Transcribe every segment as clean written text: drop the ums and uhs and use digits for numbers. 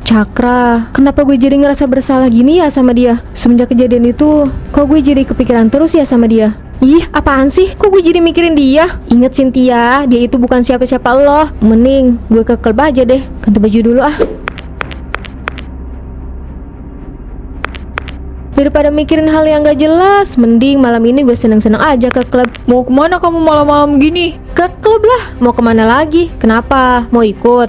Cakra, kenapa gue jadi ngerasa bersalah gini ya sama dia? Semenjak kejadian itu, kok gue jadi kepikiran terus ya sama dia? Ih, apaan sih? Kok gue jadi mikirin dia? Ingat Cynthia, dia itu bukan siapa-siapa lo. Mending gue ke klub aja deh. Ganti baju dulu ah. Daripada mikirin hal yang gak jelas, mending malam ini gue seneng-seneng aja ke klub. Mau kemana kamu malam-malam gini? Ke klub lah, mau kemana lagi? Kenapa? Mau ikut?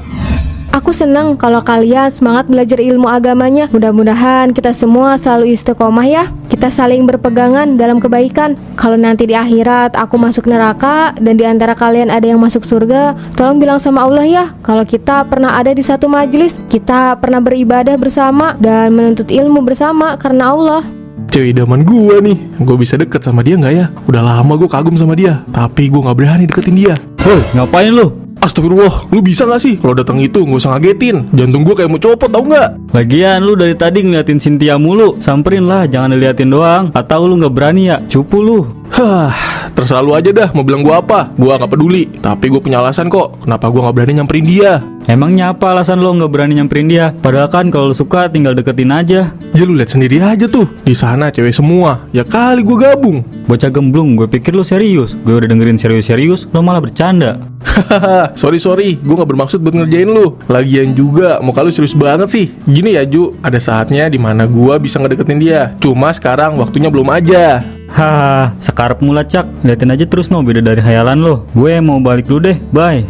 Aku senang kalau kalian semangat belajar ilmu agamanya. Mudah-mudahan kita semua selalu istiqomah ya. Kita saling berpegangan dalam kebaikan. Kalau nanti di akhirat aku masuk neraka dan di antara kalian ada yang masuk surga, tolong bilang sama Allah ya, kalau kita pernah ada di satu majelis, kita pernah beribadah bersama dan menuntut ilmu bersama karena Allah. Cewek idaman gue nih, gue bisa deket sama dia nggak ya? Udah lama gue kagum sama dia, tapi gue nggak berani deketin dia. Hoi, ngapain lu? Astagfirullah, lu bisa gak sih kalau datang itu nggak usah ngagetin? Jantung gue kayak mau copot, tau nggak? Lagian lu dari tadi ngeliatin Cynthia mulu. Samperin lah, jangan diliatin doang. Atau lu nggak berani ya? Cupu lu. Hah, terserah lu aja dah mau bilang gue apa. Gue nggak peduli, tapi gue punya alasan kok kenapa gue nggak berani nyamperin dia. Emangnya apa alasan lo nggak berani nyamperin dia? Padahal kan kalau lu suka tinggal deketin aja. Ya lu lihat sendiri aja tuh, di sana cewek semua. Ya kali gue gabung. Bocah gemblung, gue pikir lu serius. Gue udah dengerin serius-serius, lo malah bercanda. Hahaha, sorry, gue gak bermaksud buat ngerjain lu. Lagian juga, muka lu serius banget sih. Gini ya Ju, ada saatnya dimana gue bisa ngedeketin dia. Cuma sekarang waktunya belum aja. Hahaha, sekarep mula Cak. Liatin aja terus no, beda dari hayalan lo. Gue mau balik dulu deh, bye.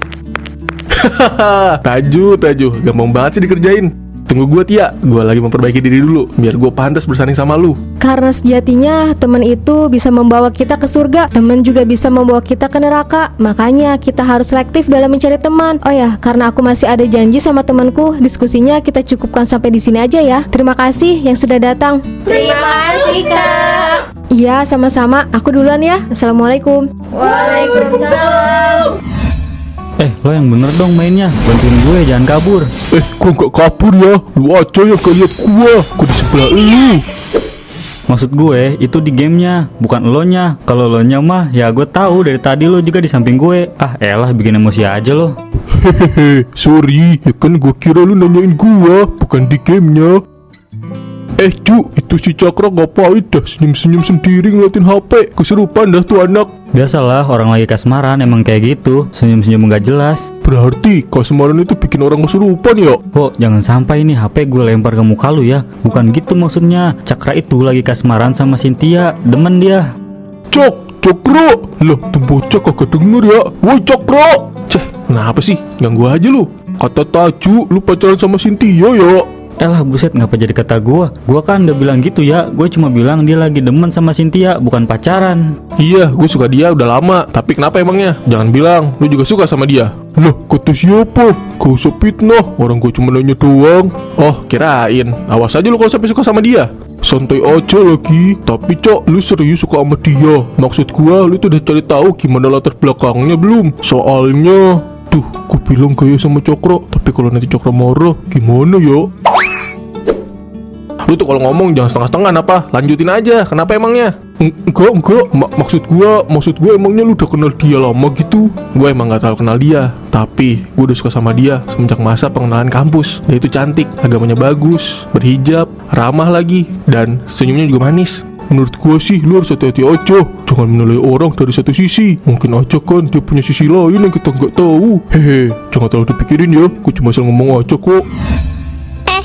Hahaha, Taju, gampang banget sih dikerjain. Tunggu gue Tia, gue lagi memperbaiki diri dulu biar gue pantas bersanding sama lu. Karena sejatinya teman itu bisa membawa kita ke surga, teman juga bisa membawa kita ke neraka. Makanya kita harus selektif dalam mencari teman. Oh ya, karena aku masih ada janji sama temanku, diskusinya kita cukupkan sampai di sini aja ya. Terima kasih yang sudah datang. Terima kasih Kak. Iya, sama-sama. Aku duluan ya. Assalamualaikum. Waalaikumsalam. Lo yang bener dong mainnya. Bantuin gue, jangan kabur. Gue gak kabur ya. Lu aja yang gak liat gue di sebelah lu. Maksud gue itu di gamenya, bukan elonya. Kalau elonya mah ya gue tahu dari tadi lo juga di samping gue. Ah elah, bikin emosi aja lo. Hehehe, sorry. Ya kan gue kira lu nanyain gue, bukan di gamenya. Cu, itu si Cakra ngapain dah senyum-senyum sendiri ngeliatin HP? Keserupan dah tuh anak. Biasalah, orang lagi kasmaran emang kayak gitu, senyum-senyum gak jelas. Berarti kasmaran itu bikin orang keserupan ya? Kok jangan sampai nih HP gue lempar ke muka lu ya. Bukan gitu maksudnya. Cakra itu lagi kasmaran sama Cynthia, demen dia. Cakra! Lah, tuh bocah kagak denger ya. Woi Cakra! Kenapa sih? Ganggu aja lu. Kata Taju, lu pacaran sama Cynthia ya? Elah buset, ngapa jadi kata gua kan udah bilang gitu ya. Gue cuma bilang dia lagi demen sama Cynthia, bukan pacaran. Iya, gue suka dia udah lama. Tapi kenapa emangnya? Jangan bilang lu juga suka sama dia. Loh, kata siapa? Gak usah fitnah, orang gue cuma nanya doang. Oh, kirain. Awas aja lu kalau sampai suka sama dia. Santai aja lagi. Tapi Cok, lu serius suka sama dia? Maksud gua, lu tuh udah cari tahu gimana latar belakangnya belum? Soalnya gue bilang gaya sama Cakra. Tapi kalau nanti Cakra marah, gimana ya? Lu tuh kalau ngomong jangan setengah-setengah apa? Lanjutin aja, kenapa emangnya? Enggak, maksud gua emangnya lu udah kenal dia lama gitu? Gue emang gak terlalu kenal dia, tapi gue udah suka sama dia semenjak masa pengenalan kampus. Dia itu cantik, agamanya bagus, berhijab, ramah lagi, dan senyumnya juga manis. Menurut gue sih lu harus hati-hati aja. Jangan menilai orang dari satu sisi. Mungkin aja kan dia punya sisi lain yang kita nggak tahu. Hehe, jangan terlalu dipikirin ya. Gue cuma asal ngomong aja kok.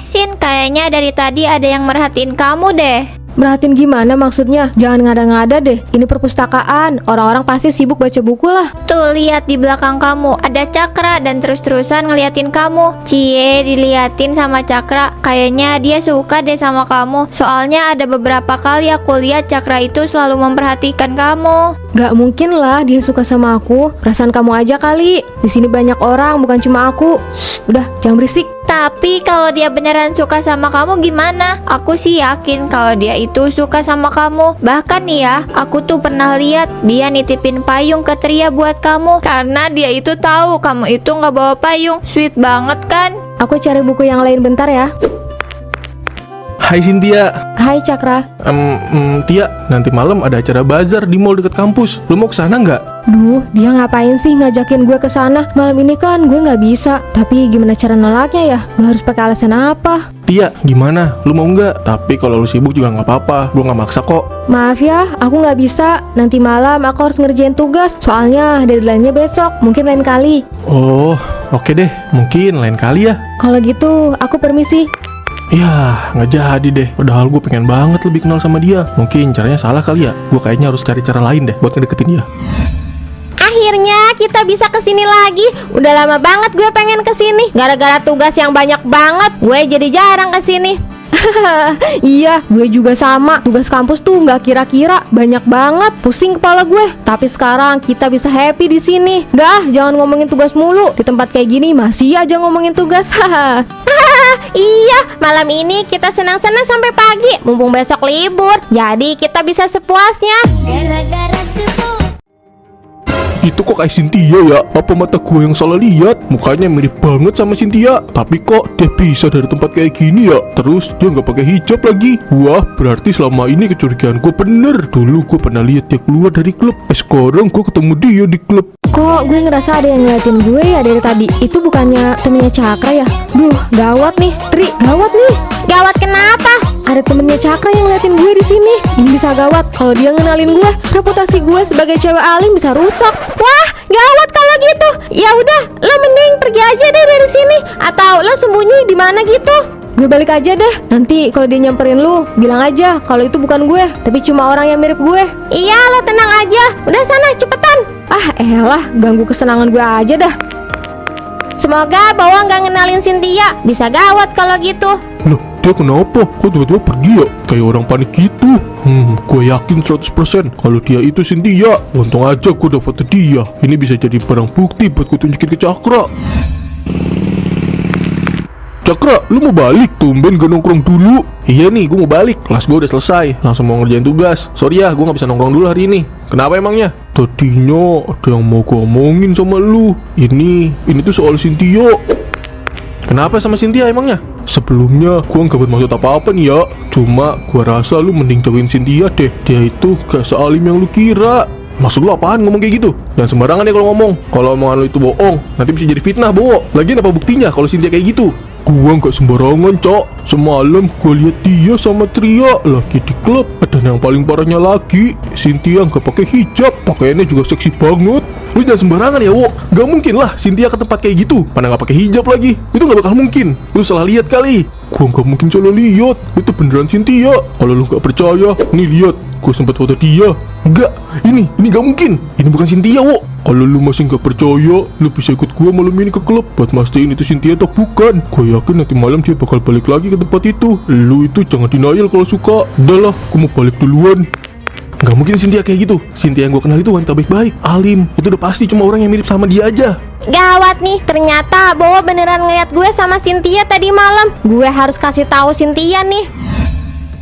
Sin, kayaknya dari tadi ada yang merhatiin kamu deh. Merhatiin gimana maksudnya? Jangan ngada-ngada deh. Ini perpustakaan, orang-orang pasti sibuk baca buku lah. Tuh, lihat di belakang kamu ada Cakra dan terus-terusan ngeliatin kamu. Cie, diliatin sama Cakra. Kayaknya dia suka deh sama kamu. Soalnya ada beberapa kali aku lihat Cakra itu selalu memperhatikan kamu. Gak mungkin lah dia suka sama aku. Perasaan kamu aja kali. Di sini banyak orang, bukan cuma aku. Shh, udah, jangan berisik. Tapi kalau dia beneran suka sama kamu gimana? Aku sih yakin kalau dia itu suka sama kamu. Bahkan nih ya, aku tuh pernah lihat dia nitipin payung ke Tria buat kamu. Karena dia itu tahu kamu itu nggak bawa payung. Sweet banget kan? Aku cari buku yang lain bentar ya. Hai Cynthia. Hai Cakra. Tia, nanti malam ada acara bazar di mall dekat kampus. Lu mau kesana nggak? Duh, dia ngapain sih ngajakin gue ke sana? Malam ini kan gue nggak bisa. Tapi gimana cara nolaknya ya? Gue harus pakai alasan apa? Tia, gimana? Lu mau nggak? Tapi kalau lu sibuk juga nggak apa-apa. Gue nggak maksa kok. Maaf ya, aku nggak bisa. Nanti malam aku harus ngerjain tugas. Soalnya deadline-nya besok. Mungkin lain kali. Oh, oke deh. Mungkin lain kali ya. Kalau gitu, aku permisi. Ya, nggak jadi deh. Padahal gue pengen banget lebih kenal sama dia. Mungkin caranya salah kali ya. Gue kayaknya harus cari cara lain deh buat ngedeketin dia. Akhirnya kita bisa kesini lagi. Udah lama banget gue pengen kesini. Gara-gara tugas yang banyak banget, gue jadi jarang kesini. Iya, gue juga sama. Tugas kampus tuh nggak kira-kira, banyak banget. Pusing kepala gue. Tapi sekarang kita bisa happy di sini. Dah, jangan ngomongin tugas mulu. Di tempat kayak gini masih aja ngomongin tugas. Iya, malam ini kita senang-senang sampai pagi. Mumpung besok libur, jadi kita bisa sepuasnya. Itu kok kayak Cynthia ya? Apa mata gue yang salah lihat? Mukanya mirip banget sama Cynthia. Tapi kok dia bisa dari tempat kayak gini ya? Terus dia nggak pakai hijab lagi. Wah, berarti selama ini kecurigaan gue bener. Dulu gue pernah lihat dia keluar dari klub. Sekarang gue ketemu dia di klub. Kok gue ngerasa ada yang ngeliatin gue ya dari tadi? Itu bukannya temennya Cakra ya? Duh, gawat nih, Tri, gawat nih. Gawat kenapa? Ada temennya Cakra yang ngeliatin gue di sini. Ini bisa gawat kalau dia ngenalin gue. Reputasi gue sebagai cewek alim bisa rusak. Wah, gawat kalau gitu. Ya udah, lo mending pergi aja deh dari sini. Atau lo sembunyi di mana gitu. Gue balik aja deh. Nanti kalau dia nyamperin lu, bilang aja kalau itu bukan gue, tapi cuma orang yang mirip gue. Iya, lo tenang aja. Udah sana, cepetan. Ah, elah, ganggu kesenangan gue aja dah. Semoga Bawa nggak ngenalin Cynthia. Bisa gawat kalau gitu. Loh, dia kenapa? Kok tiba-tiba pergi ya? Kayak orang panik gitu. Gue yakin 100% kalau dia itu Cynthia. Untung aja gue dapet dia. Ini bisa jadi barang bukti buat gue tunjukin ke Cakra. Cakra, lu mau balik? Tumben gak nongkrong dulu. Iya nih, gue mau balik. Kelas gue udah selesai. Langsung mau ngerjain tugas. Sorry ya, gue gak bisa nongkrong dulu hari ini. Kenapa emangnya? Tadinya ada yang mau gue omongin sama lu. Ini tuh soal Cynthia. Kenapa sama Cynthia emangnya? Sebelumnya gue gak bermaksud apa-apa nih ya. Cuma gue rasa lu mending jauhin Cynthia deh. Dia itu gak sealim yang lu kira. Maksud lu apaan ngomong kayak gitu? Jangan sembarangan ya kalau ngomong. Kalau omongan lu itu bohong, nanti bisa jadi fitnah, Bo. Lagian apa buktinya kalau Cynthia kayak gitu? Gua nggak sembarangan, Cok. Semalam gua lihat dia sama Tria lagi di klub. Dan yang paling parahnya lagi, Cynthia nggak pakai hijab, pakaiannya juga seksi banget. Lu jangan sembarangan ya, Wo. Gak mungkin lah Cynthia ke tempat kayak gitu. Mana nggak pakai hijab lagi? Itu nggak bakal mungkin. Lu salah lihat kali. Gua nggak mungkin salah lihat. Itu beneran Cynthia. Kalau lu nggak percaya, nih lihat. Gua sempat foto dia. Enggak, ini gak mungkin. Ini bukan Cynthia, Wo. Kalau lu masih gak percaya, lu bisa ikut gua malam ini ke klub buat mastiin itu Cynthia atau bukan. Gua yakin nanti malam dia bakal balik lagi ke tempat itu. Lu itu jangan denial kalau suka. Udah lah, gua mau balik duluan. Gak mungkin Cynthia kayak gitu. Cynthia yang gua kenal itu wanita baik-baik, alim. Itu udah pasti cuma orang yang mirip sama dia aja. Gawat nih, ternyata Bawa beneran ngeliat gue sama Cynthia tadi malam. Gue harus kasih tahu Cynthia nih.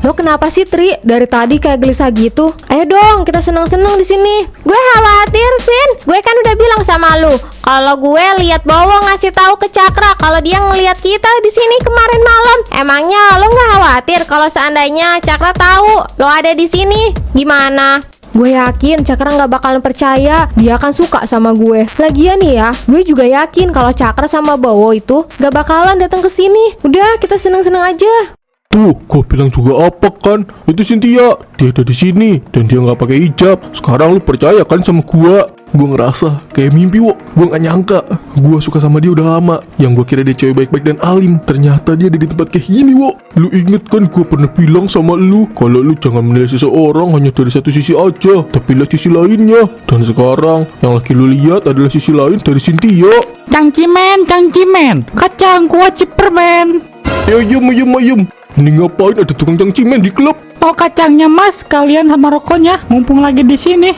Lo kenapa sih, Tri? Dari tadi kayak gelisah gitu. Ayo dong, kita senang-senang di sini. Gue khawatir, Sin. Gue kan udah bilang sama lu kalau gue lihat Bawa ngasih tahu ke Cakra kalau dia ngelihat kita di sini kemarin malam. Emangnya lo nggak khawatir kalau seandainya Cakra tahu lo ada di sini? Gimana? Gue yakin Cakra nggak bakalan percaya. Dia akan suka sama gue. Lagian nih ya, gue juga yakin kalau Cakra sama Bowo itu nggak bakalan datang ke sini. Udah, kita senang-senang aja. Tuh, gue bilang juga apa kan? Itu Cynthia, dia ada di sini dan dia nggak pakai hijab. Sekarang lu percaya kan sama gua? Gua ngerasa kayak mimpi, Wo. Gua nggak nyangka. Gua suka sama dia udah lama. Yang gua kira dia cewek baik-baik dan alim, ternyata dia ada di tempat kayak gini, Wo. Lu inget kan gua pernah bilang sama lu kalau lu jangan menilai seseorang hanya dari satu sisi aja, tapi lihat sisi lainnya. Dan sekarang yang lagi lu lihat adalah sisi lain dari Cynthia. Cangcimen, kacang kuah cipermen. Ayam. Ini ngapain ada tukang cangcimen di klub? Oh kacangnya mas, kalian sama rokoknya, mumpung lagi di sini.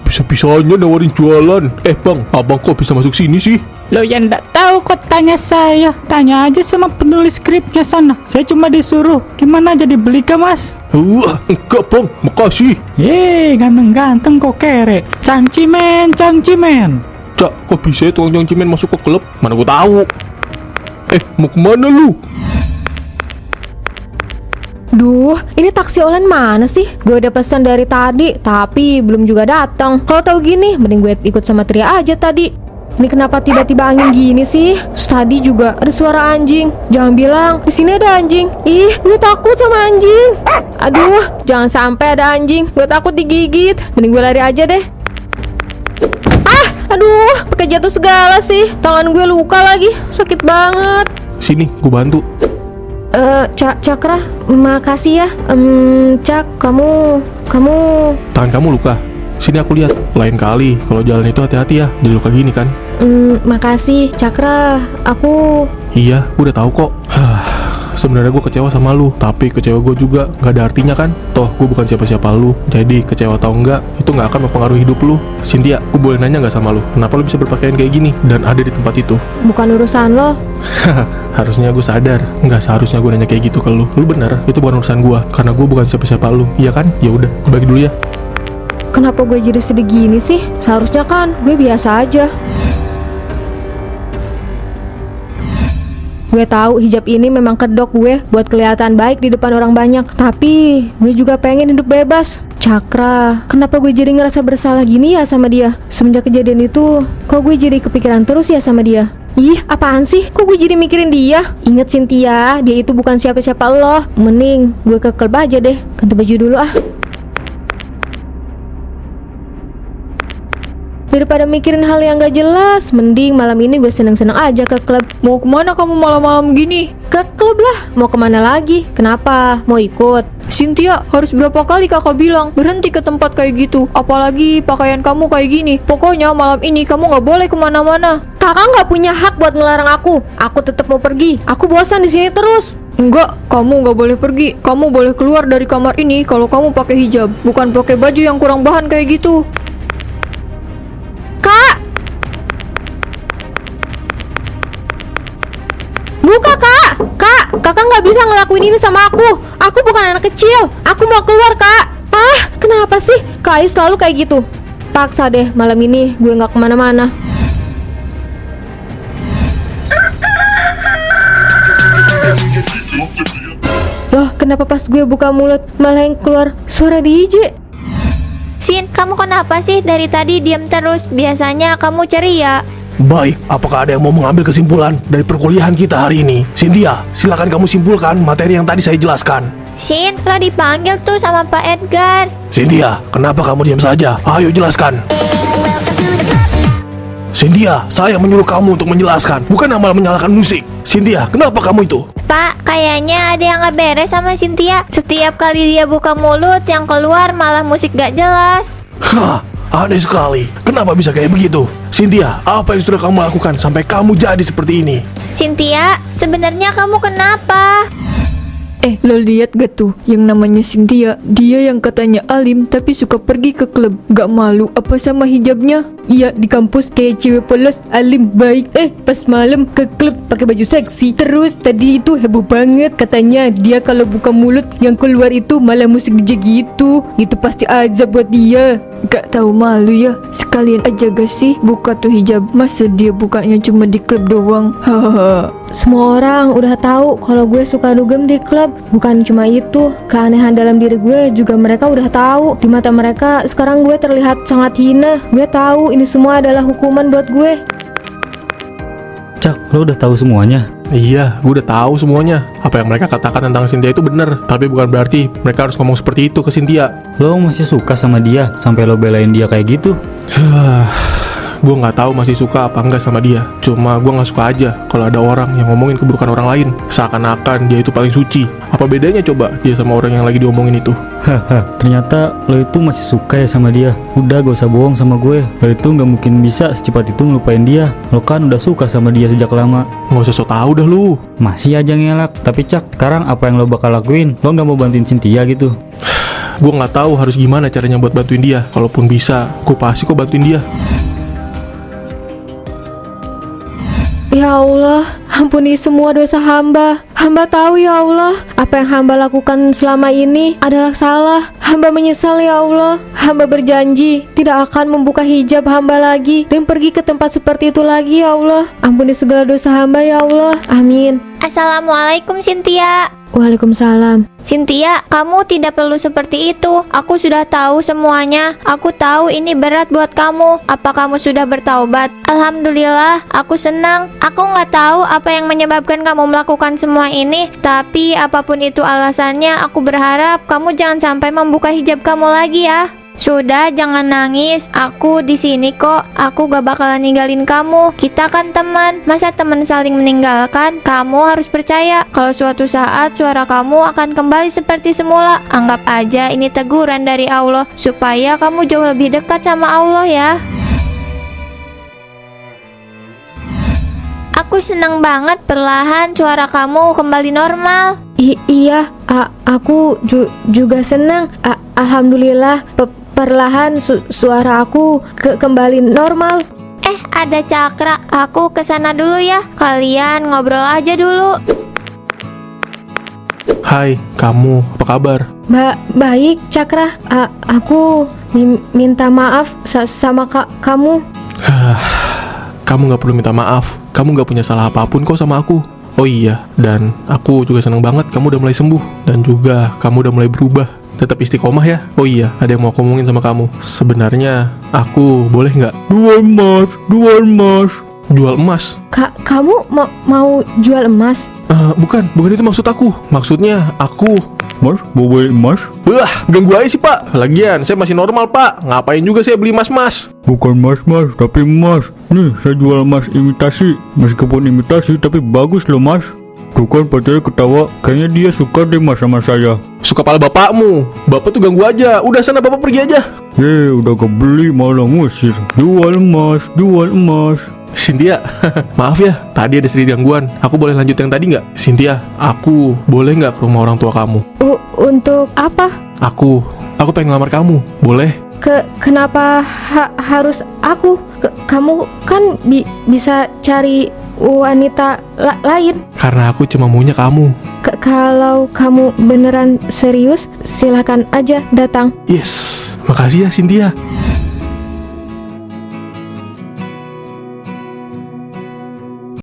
Bisa-bisanya nawarin jualan. Bang, abang kok bisa masuk sini sih? Lo yang ndak tahu kok tanya saya. Tanya aja sama penulis skripnya sana. Saya cuma disuruh. Gimana jadi beli ke mas? Enggak bang, makasih. Yeay, ganteng-ganteng kok kere. Cangcimen. Cak, kok bisa ya tukang cangcimen masuk ke klub? Mana gua tahu. Mau kemana lu? Duh, ini taksi online mana sih? Gue udah pesan dari tadi, tapi belum juga datang. Kalau tahu gini, mending gue ikut sama Tria aja tadi. Ini kenapa tiba-tiba angin gini sih? Tadi juga ada suara anjing. Jangan bilang di sini ada anjing. Ih, gue takut sama anjing. Aduh, jangan sampai ada anjing. Gue takut digigit. Mending gue lari aja deh. Ah, aduh, pakai jatuh segala sih. Tangan gue luka lagi, sakit banget. Sini, gue bantu. Cakra, makasih ya. Cak, kamu Tangan kamu luka. Sini aku lihat. Lain kali kalau jalan itu hati-hati ya. Jadi luka gini kan. makasih Cakra. Aku Iya, gue udah tahu kok. Sebenarnya gue kecewa sama lu, tapi kecewa gue juga nggak ada artinya kan. Toh gue bukan siapa-siapa lu, jadi kecewa atau enggak itu nggak akan mempengaruhi hidup lu. Cynthia, gue boleh nanya nggak sama lu, kenapa lu bisa berpakaian kayak gini dan ada di tempat itu? bukan urusan lo. Harusnya gue sadar, nggak seharusnya gue nanya kayak gitu ke lu. Lu bener, itu bukan urusan gue, karena gue bukan siapa-siapa lu, iya kan? Ya udah, gue bagi dulu ya. Kenapa gue jadi sedih gini sih? Seharusnya kan gue biasa aja. Gue tahu hijab ini memang kedok gue buat kelihatan baik di depan orang banyak, tapi gue juga pengen hidup bebas. Cakra, kenapa gue jadi ngerasa bersalah gini ya sama dia? Semenjak kejadian itu, kok gue jadi kepikiran terus ya sama dia? Ih, apaan sih? Kok gue jadi mikirin dia? Ingat Cynthia, dia itu bukan siapa-siapa lo. Mending gue ke klub aja deh. Ganti baju dulu ah. Daripada mikirin hal yang gak jelas, mending malam ini gue seneng-seneng aja ke klub. Mau kemana kamu malam-malam gini? Ke klub lah, mau kemana lagi? Kenapa? Mau ikut? Cynthia, harus berapa kali kakak bilang berhenti ke tempat kayak gitu? Apalagi pakaian kamu kayak gini. Pokoknya malam ini kamu gak boleh kemana-mana. Kakak nggak punya hak buat ngelarang aku. Aku tetap mau pergi. Aku bosan di sini terus. Enggak, kamu gak boleh pergi. Kamu boleh keluar dari kamar ini kalau kamu pakai hijab, bukan pakai baju yang kurang bahan kayak gitu. Kak! Buka kak! Kak! Kakak nggak bisa ngelakuin ini sama aku. Aku bukan anak kecil. Aku mau keluar kak. Ah, kenapa sih Kak Ayu selalu kayak gitu? Paksa deh, malam ini gue nggak kemana-mana. Loh, kenapa pas gue buka mulut malah yang keluar suara DJ? Sin, kamu kenapa sih dari tadi diam terus? Biasanya kamu ceria. Baik, apakah ada yang mau mengambil kesimpulan dari perkuliahan kita hari ini? Cynthia, silakan kamu simpulkan materi yang tadi saya jelaskan. Sin, lo dipanggil tuh sama Pak Edgar. Cynthia, kenapa kamu diam saja? Ayo jelaskan. Cynthia, saya menyuruh kamu untuk menjelaskan, bukan malah menyalakan musik. Cynthia, kenapa kamu itu? Pak, kayaknya ada yang gak beres sama Cynthia. Setiap kali dia buka mulut, yang keluar malah musik gak jelas. Hah, aneh sekali. Kenapa bisa kayak begitu? Cynthia, apa yang sudah kamu lakukan sampai kamu jadi seperti ini? Cynthia, sebenarnya kamu kenapa? Lo lihat gak tuh yang namanya Cynthia? Dia yang katanya alim tapi suka pergi ke klub. Gak malu apa sama hijabnya? Iya, di kampus kayak cewek polos, alim, baik. Pas malam ke klub pakai baju seksi. Terus tadi itu heboh banget. Katanya dia kalau buka mulut yang keluar itu malah musik DJ gitu. Itu pasti azab buat dia. Gak tahu malu ya. Sekalian aja gak sih buka tuh hijab. Masa dia bukanya cuma di klub doang? Hahaha. Semua orang udah tahu kalau gue suka dugem di klub. Bukan cuma itu, keanehan dalam diri gue juga mereka udah tahu. Di mata mereka sekarang gue terlihat sangat hina. Gue tahu ini semua adalah hukuman buat gue. Cak, lo udah tahu semuanya? Iya, gue udah tahu semuanya. Apa yang mereka katakan tentang Cynthia itu benar, tapi bukan berarti mereka harus ngomong seperti itu ke Cynthia. Lo masih suka sama dia sampai lo belain dia kayak gitu? Gue nggak tahu masih suka apa enggak sama dia. Cuma gue nggak suka aja kalau ada orang yang ngomongin keburukan orang lain, seakan-akan dia itu paling suci. Apa bedanya coba dia sama orang yang lagi diomongin itu? Haha, ternyata lo itu masih suka ya sama dia. Udah gak usah bohong sama gue. Lo itu gak mungkin bisa secepat itu ngelupain dia. Lo kan udah suka sama dia sejak lama. Nggak usah so tau dah lu. Masih aja ngelak. Tapi Cak, sekarang apa yang lo bakal lakuin? Lo gak mau bantuin Cynthia gitu? Gue nggak tahu harus gimana caranya buat bantuin dia. Kalaupun bisa, gue pasti kok bantuin dia. Ya Allah, ampuni semua dosa hamba. Hamba tahu ya Allah, apa yang hamba lakukan selama ini adalah salah. Hamba menyesal ya Allah. Hamba berjanji tidak akan membuka hijab hamba lagi dan pergi ke tempat seperti itu lagi ya Allah. Ampuni segala dosa hamba ya Allah. Amin. Assalamualaikum Cynthia. Waalaikumsalam. Cynthia, kamu tidak perlu seperti itu. Aku sudah tahu semuanya. Aku tahu ini berat buat kamu. Apa kamu sudah bertaubat? Alhamdulillah, aku senang. Aku nggak tahu apa yang menyebabkan kamu melakukan semua ini. Tapi apapun itu alasannya, aku berharap kamu jangan sampai membuka hijab kamu lagi ya. Sudah, jangan nangis. Aku di sini kok. Aku gak bakalan ninggalin kamu. Kita kan teman. Masa teman saling meninggalkan? Kamu harus percaya kalau suatu saat suara kamu akan kembali seperti semula. Anggap aja ini teguran dari Allah supaya kamu jauh lebih dekat sama Allah ya. Aku senang banget perlahan suara kamu kembali normal. Iya, aku juga senang. Alhamdulillah, perlahan suara aku kembali normal. Ada Cakra. Aku kesana dulu ya. Kalian ngobrol aja dulu. Hai, kamu apa kabar? Baik, Cakra. Aku minta maaf sama kamu. Kamu gak perlu minta maaf. Kamu gak punya salah apapun kok sama aku. Oh iya, dan aku juga seneng banget kamu udah mulai sembuh. Dan juga kamu udah mulai berubah. Tetap istiqomah ya. Oh iya, ada yang mau aku ngomongin sama kamu. Sebenarnya aku boleh nggak jual emas? Jual emas? Kamu mau jual emas? Bukan itu maksud aku. Maksudnya aku. Mas, mau beli emas? Ganggu aja sih pak. Lagian saya masih normal pak. Ngapain juga saya beli emas? Bukan mas, tapi emas. Nih, saya jual emas imitasi. Meskipun imitasi, tapi bagus loh mas. Tuh kan pacarnya ketawa. Kayaknya dia suka deh mas sama saya. Suka pala bapakmu. Bapak tuh ganggu aja. Udah sana bapak pergi aja. Udah kebeli malah ngusir. Jual emas. Cynthia, maaf ya, tadi ada sedikit gangguan. Aku boleh lanjut yang tadi nggak? Cynthia, aku boleh nggak ke rumah orang tua kamu? Untuk apa? Aku pengen ngelamar kamu, boleh? Kenapa harus aku? Kamu kan bisa cari wanita lain. Karena aku cuma maunya kamu. Kalau kamu beneran serius, silakan aja datang. Yes, makasih ya Cynthia.